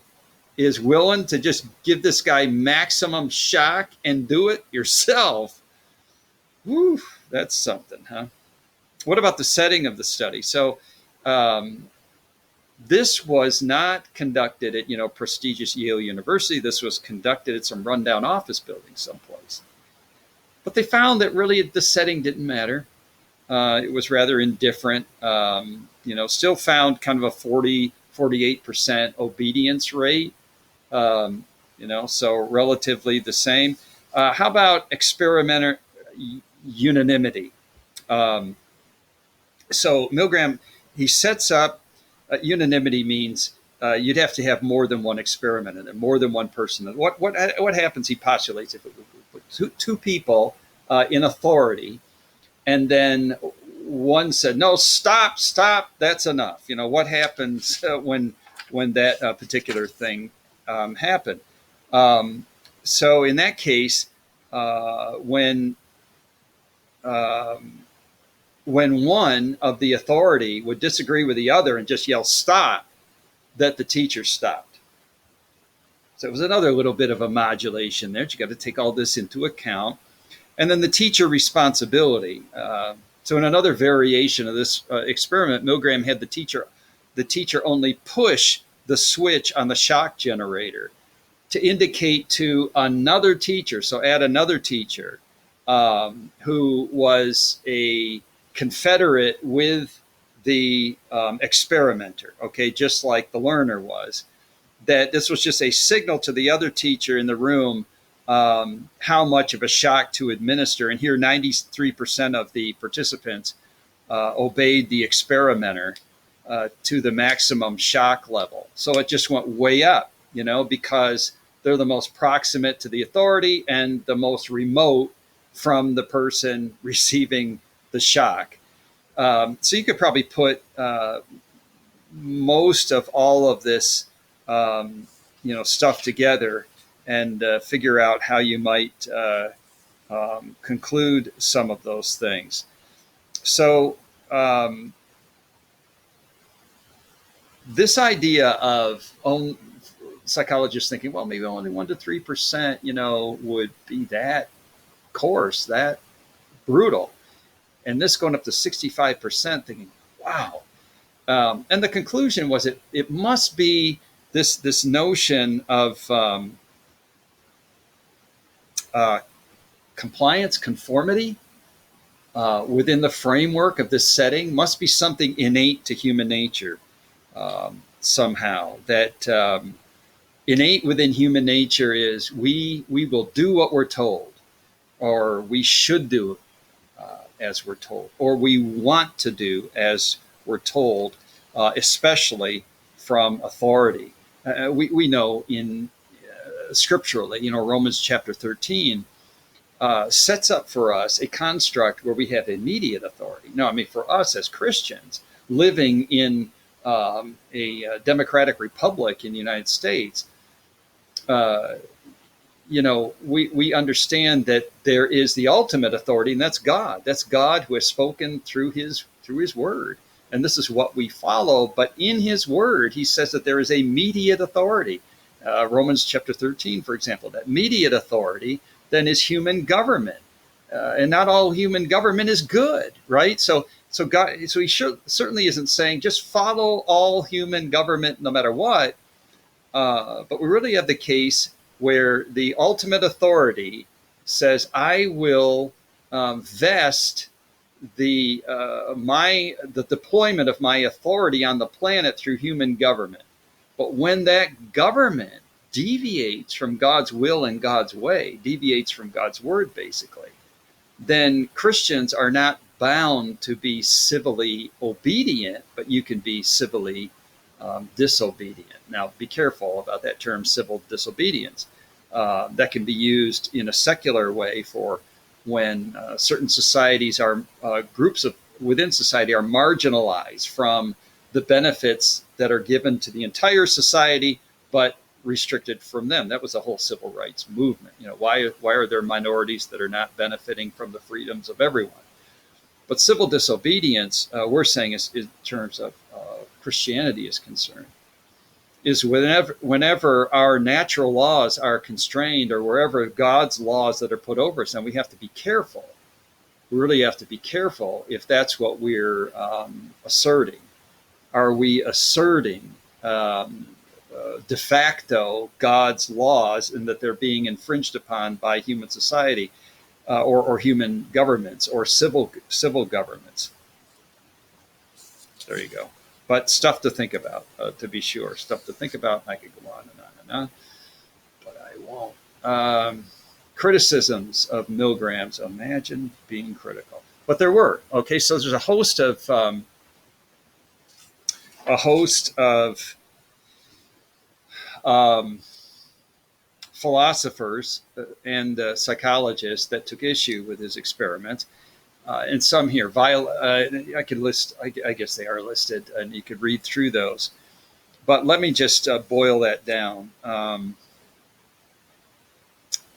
is willing to just give this guy maximum shock and do it yourself. Whew, that's something, huh? What about the setting of the study? So this was not conducted at, prestigious Yale University. This was conducted at some rundown office building someplace. But they found that really the setting didn't matter. It was rather indifferent. Still found kind of a 48% obedience rate. So relatively the same. How about experimenter unanimity? So Milgram, he sets up unanimity means you'd have to have more than one experimenter, more than one person. What happens? He postulates if it put two people in authority, and then one said, "No, stop, that's enough." What happens when that particular thing happened? So in that case, when one of the authority would disagree with the other and just yell "stop," that the teacher stopped. So it was another little bit of a modulation there. You got to take all this into account. And then the teacher responsibility. So in another variation of this experiment, Milgram had the teacher only push the switch on the shock generator to indicate to another teacher, so add another teacher who was a confederate with the experimenter, okay, just like the learner was, that this was just a signal to the other teacher in the room how much of a shock to administer. And here 93% of the participants obeyed the experimenter to the maximum shock level. So it just went way up, because they're the most proximate to the authority and the most remote from the person receiving the shock. So you could probably put most of all of this, stuff together and figure out how you might conclude some of those things. So this idea of psychologists thinking, well, maybe only 1% to 3%, would be that coarse, that brutal, and this going up to 65%, thinking, wow. And the conclusion was it must be this notion of compliance, conformity within the framework of this setting must be something innate to human nature somehow. That innate within human nature is we will do what we're told, or we should do as we're told, or we want to do as we're told, especially from authority. We know in scripturally, Romans chapter 13 sets up for us a construct where we have immediate authority. No, I mean, for us as Christians living in a democratic republic in the United States, we understand that there is the ultimate authority, and that's God. That's God who has spoken through his word. And this is what we follow. But in his word, he says that there is a mediate authority. Romans chapter 13, for example, that mediate authority then is human government. And not all human government is good, right? So God, so he certainly isn't saying just follow all human government no matter what. But we really have the case where the ultimate authority says, I will vest the deployment of my authority on the planet through human government. But when that government deviates from God's will and God's way, deviates from God's word, basically, then Christians are not bound to be civilly obedient, but you can be civilly disobedient. Now, be careful about that term, civil disobedience. That can be used in a secular way for when certain societies are groups within society are marginalized from the benefits that are given to the entire society, but restricted from them. That was the whole civil rights movement. Why are there minorities that are not benefiting from the freedoms of everyone? But civil disobedience, we're saying, is in terms of Christianity is concerned, is whenever our natural laws are constrained, or wherever God's laws that are put over us, and we have to be careful. We really have to be careful if that's what we're asserting. Are we asserting de facto God's laws and that they're being infringed upon by human society or human governments or civil governments? There you go. But stuff to think about, to be sure. Stuff to think about. I could go on and on and on, but I won't. Criticisms of Milgram's. Imagine being critical. But there were. Okay, so there's a host of philosophers and psychologists that took issue with his experiments. And some here, I could list, I guess they are listed, and you could read through those. But let me just boil that down.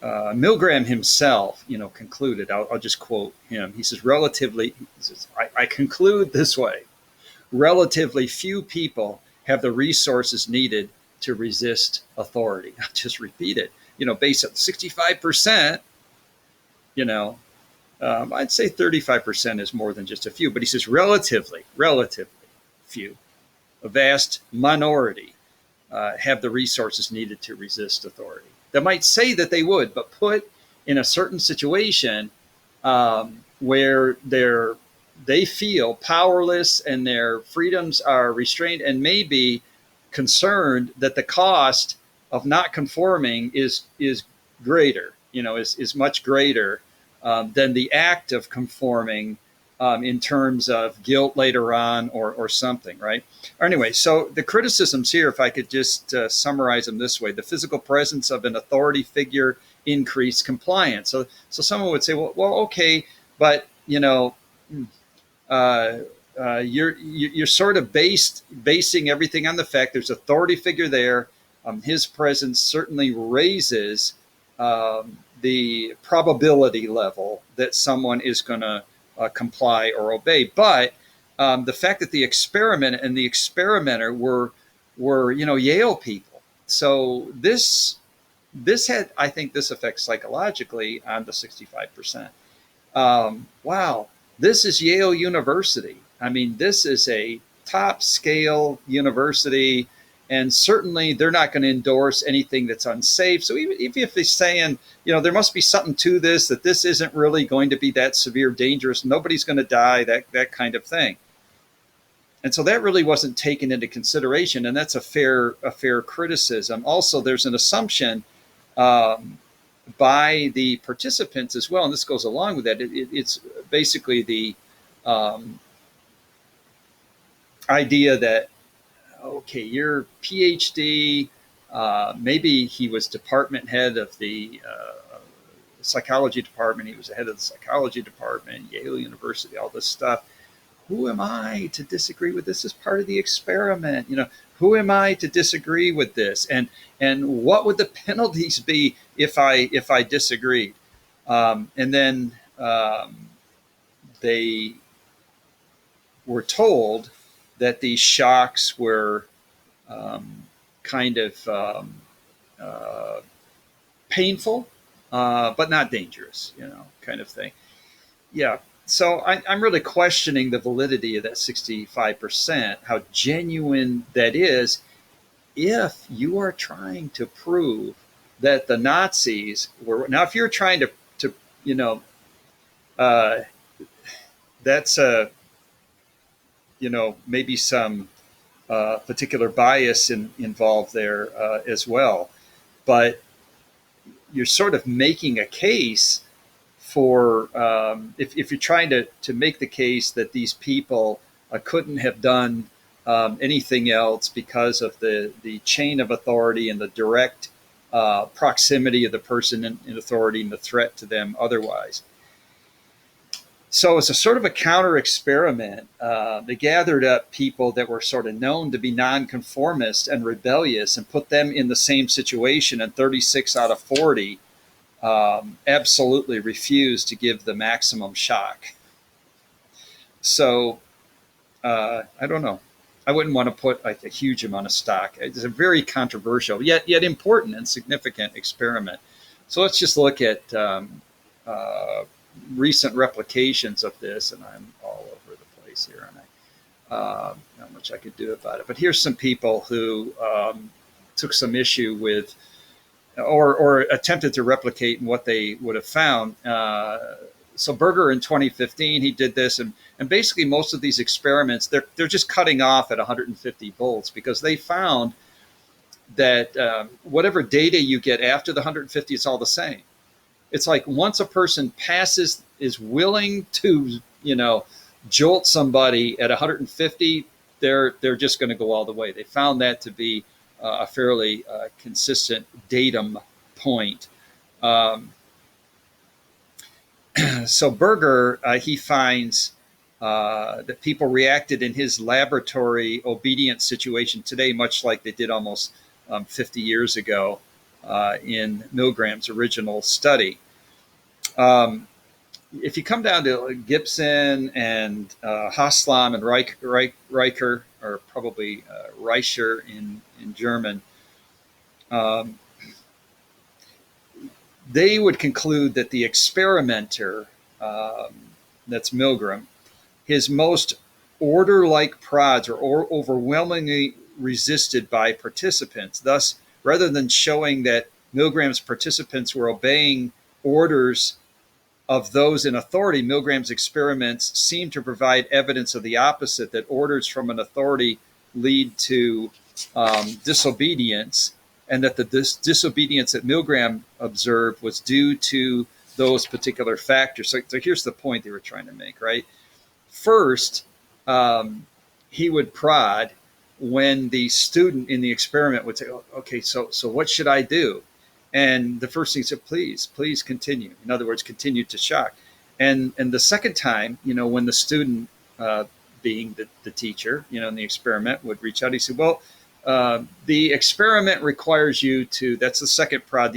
Milgram himself, concluded, I'll just quote him. He says, I conclude this way: relatively few people have the resources needed to resist authority. I'll just repeat it. Based on 65%, I'd say 35% is more than just a few, but he says relatively few, a vast minority, have the resources needed to resist authority. They might say that they would, but put in a certain situation where they feel powerless and their freedoms are restrained, and may be concerned that the cost of not conforming is greater, is much greater than the act of conforming in terms of guilt later on or something, right? Anyway, so the criticisms here, if I could just summarize them this way: the physical presence of an authority figure increased compliance. So someone would say, well, okay, but uh, you're sort of basing everything on the fact there's authority figure there. His presence certainly raises the probability level that someone is going to comply or obey. But the fact that the experiment and the experimenter were Yale people, so this had, I think, this affects psychologically on the 65%. Wow, this is Yale University. I mean, this is a top scale university, and certainly they're not going to endorse anything that's unsafe. So even if they're saying, there must be something to this, that this isn't really going to be that severe, dangerous, nobody's going to die, that kind of thing. And so that really wasn't taken into consideration, and that's a fair criticism. Also, there's an assumption by the participants as well, and this goes along with that. It's basically the idea that, okay, your PhD, maybe he was department head of the psychology department, he was the head of the psychology department, Yale University, all this stuff. Who am I to disagree with this as part of the experiment? Who am I to disagree with this? And what would the penalties be if I disagreed? And then they were told that these shocks were kind of painful, but not dangerous, kind of thing. Yeah. So I'm really questioning the validity of that 65%, how genuine that is, if you are trying to prove that the Nazis were. Now, if you're trying to that's maybe some particular bias involved there as well. But you're sort of making a case for if you're trying to make the case that these people couldn't have done anything else because of the chain of authority and the direct proximity of the person in authority and the threat to them otherwise. So it's a sort of a counter experiment. They gathered up people that were sort of known to be nonconformist and rebellious and put them in the same situation, and 36 out of 40 absolutely refused to give the maximum shock. So I don't know. I wouldn't want to put a huge amount of stock. It's a very controversial, yet important and significant experiment. So let's just look at recent replications of this, and I'm all over the place here, and not much I could do about it. But here's some people who took some issue with or attempted to replicate what they would have found. So Berger in 2015, he did this, and basically most of these experiments, they're just cutting off at 150 volts because they found that whatever data you get after the 150, it's all the same. It's like once a person is willing to, jolt somebody at 150, they're just going to go all the way. They found that to be a fairly consistent datum point. So Berger, he finds that people reacted in his laboratory obedience situation today, much like they did almost 50 years ago in Milgram's original study. If you come down to Gibson and Haslam and Reicher, or probably Reicher in German, they would conclude that the experimenter, that's Milgram, his most order-like prods are overwhelmingly resisted by participants. Thus, rather than showing that Milgram's participants were obeying orders of those in authority, Milgram's experiments seem to provide evidence of the opposite, that orders from an authority lead to disobedience, and that the disobedience that Milgram observed was due to those particular factors. So here's the point they were trying to make, right? First, he would prod when the student in the experiment would say, okay, so what should I do? And the first thing he said, please continue. In other words, continue to shock. And the second time, when the student, being the teacher, in the experiment, would reach out, he said, well, the experiment requires you to, that's the second prod,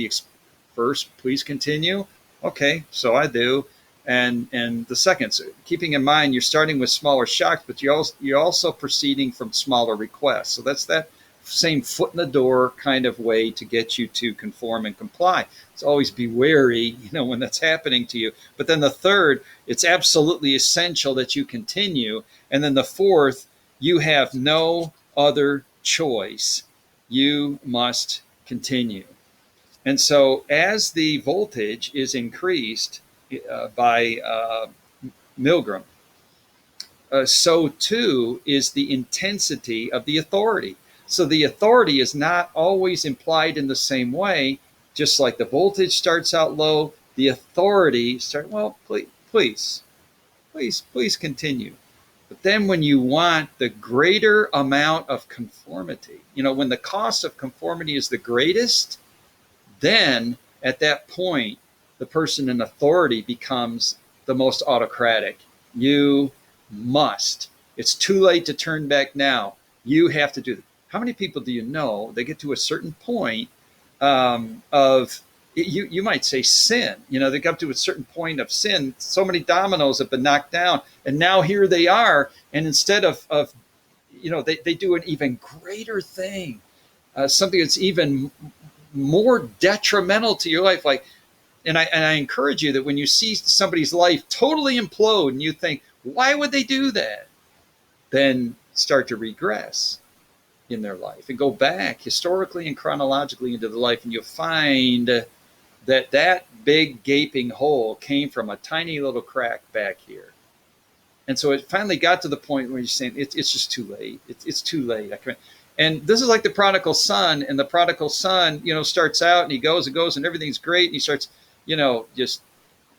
first, please continue. Okay, so I do. And the second, so keeping in mind, you're starting with smaller shocks, but you're also proceeding from smaller requests. So that's that same foot in the door kind of way to get you to conform and comply. It's always be wary, when that's happening to you. But then the third, it's absolutely essential that you continue. And then the fourth, you have no other choice. You must continue. And so as the voltage is increased by Milgram, so too is the intensity of the authority. So the authority is not always implied in the same way. Just like the voltage starts out low, the authority starts, well, please continue. But then when you want the greater amount of conformity, when the cost of conformity is the greatest, then at that point, the person in authority becomes the most autocratic. You must. It's too late to turn back now. You have to do it. How many people do you know, they get to a certain point of, you might say sin. They get up to a certain point of sin. So many dominoes have been knocked down. And now here they are. And instead of they do an even greater thing, something that's even more detrimental to your life. And I encourage you that when you see somebody's life totally implode and you think, why would they do that? Then start to regress in their life and go back historically and chronologically into the life, and you'll find that big gaping hole came from a tiny little crack back here. And so it finally got to the point where you're saying, it's just too late. It's too late. And this is like the prodigal son. And the prodigal son, starts out and he goes and everything's great. And he starts, just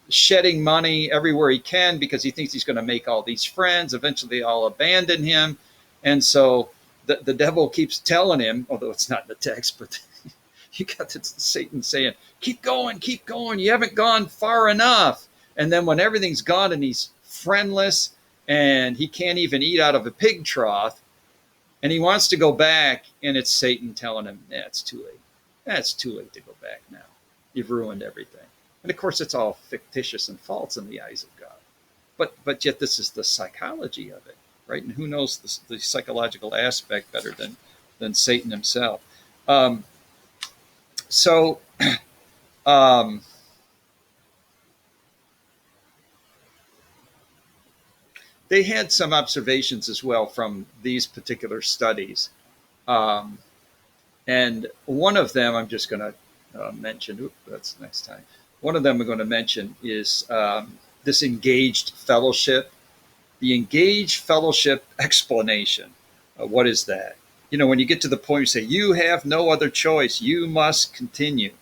shedding money everywhere he can because he thinks he's going to make all these friends. Eventually they all abandon him. And so the devil keeps telling him, although it's not in the text, but you got Satan saying, keep going. You haven't gone far enough. And then when everything's gone and he's friendless and he can't even eat out of a pig trough, and he wants to go back, and it's Satan telling him, it's too late. It's too late to go back now. You've ruined everything. And of course, it's all fictitious and false in the eyes of God. But yet this is the psychology of it, right? And who knows the psychological aspect better than Satan himself? They had some observations as well from these particular studies. And one of them I'm just going to mention. That's next time. One of them I'm going to mention is this engaged fellowship. The engaged fellowship explanation. What is that? When you get to the point you say, you have no other choice. You must continue.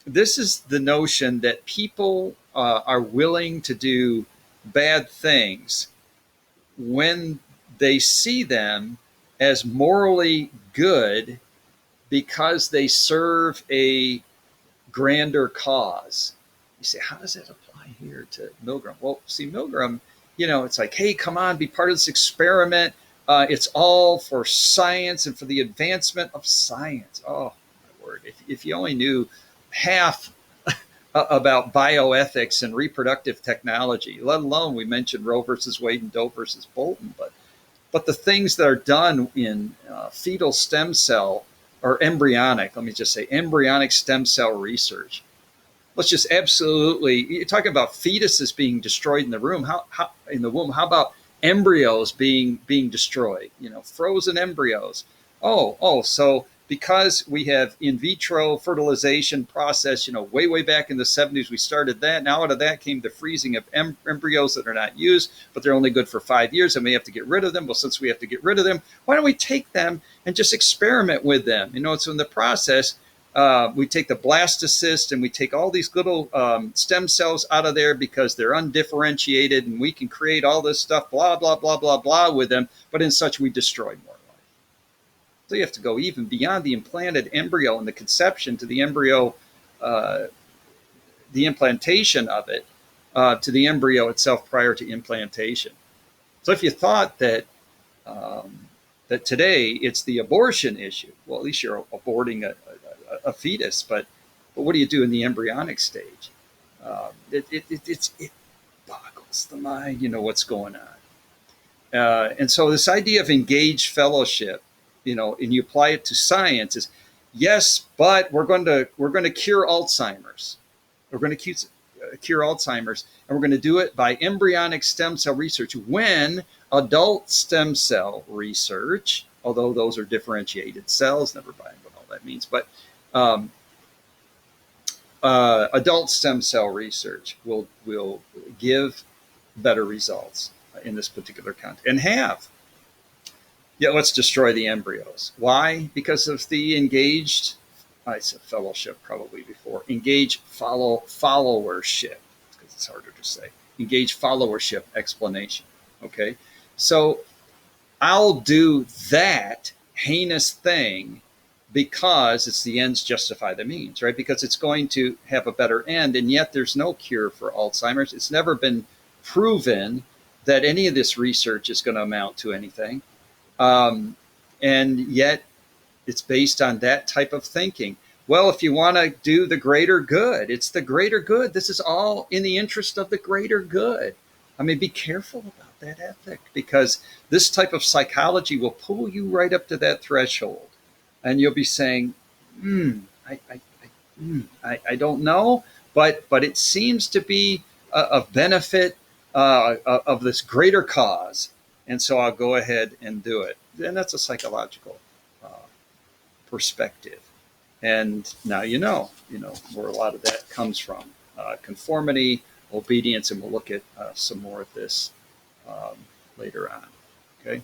This is the notion that people are willing to do bad things when they see them as morally good because they serve a grander cause. You say, how does that apply here to Milgram? Well, see, Milgram, it's like, hey, come on, be part of this experiment. It's all for science and for the advancement of science. Oh, my word. If you only knew half about bioethics and reproductive technology, let alone we mentioned Roe versus Wade and Doe versus Bolton, but the things that are done in fetal stem cell or embryonic, let me just say embryonic stem cell research. Let's just absolutely, you're talking about fetuses being destroyed in the room. How in the womb? How about embryos being destroyed? Frozen embryos. So because we have in vitro fertilization process, way back in the 70s, we started that. Now out of that came the freezing of embryos that are not used, but they're only good for 5 years and we have to get rid of them. Well, since we have to get rid of them, why don't we take them and just experiment with them? So in the process, we take the blastocyst and we take all these little stem cells out of there because they're undifferentiated and we can create all this stuff, blah, blah, blah, blah, blah with them. But in such, we destroy more. So you have to go even beyond the implanted embryo and the conception to the embryo, the implantation of it. to the embryo itself prior to implantation. So if you thought that that today it's the abortion issue, well, at least you're aborting a fetus, but what do you do in the embryonic stage? It boggles the mind, what's going on. And so this idea of engaged fellowship, and you apply it to science, is yes, but we're going to cure Alzheimer's. We're going to cure Alzheimer's, and we're going to do it by embryonic stem cell research, when adult stem cell research, although those are differentiated cells, never mind what all that means, but adult stem cell research will give better results in this particular context, and have. Yeah, let's destroy the embryos. Why? Because of the engaged, I said fellowship probably before, engaged followership, because it's harder to say, engaged followership explanation. Okay, so I'll do that heinous thing because it's the ends justify the means, right? Because it's going to have a better end, and yet there's no cure for Alzheimer's. It's never been proven that any of this research is going to amount to anything. And yet it's based on that type of thinking. Well, if you want to do the greater good, it's the greater good. This is all in the interest of the greater good. I mean, be careful about that ethic, because this type of psychology will pull you right up to that threshold. And you'll be saying, I don't know, but it seems to be a benefit of this greater cause. And so I'll go ahead and do it. And that's a psychological perspective. And now you know where a lot of that comes from. Conformity, obedience, and we'll look at some more of this later on. Okay.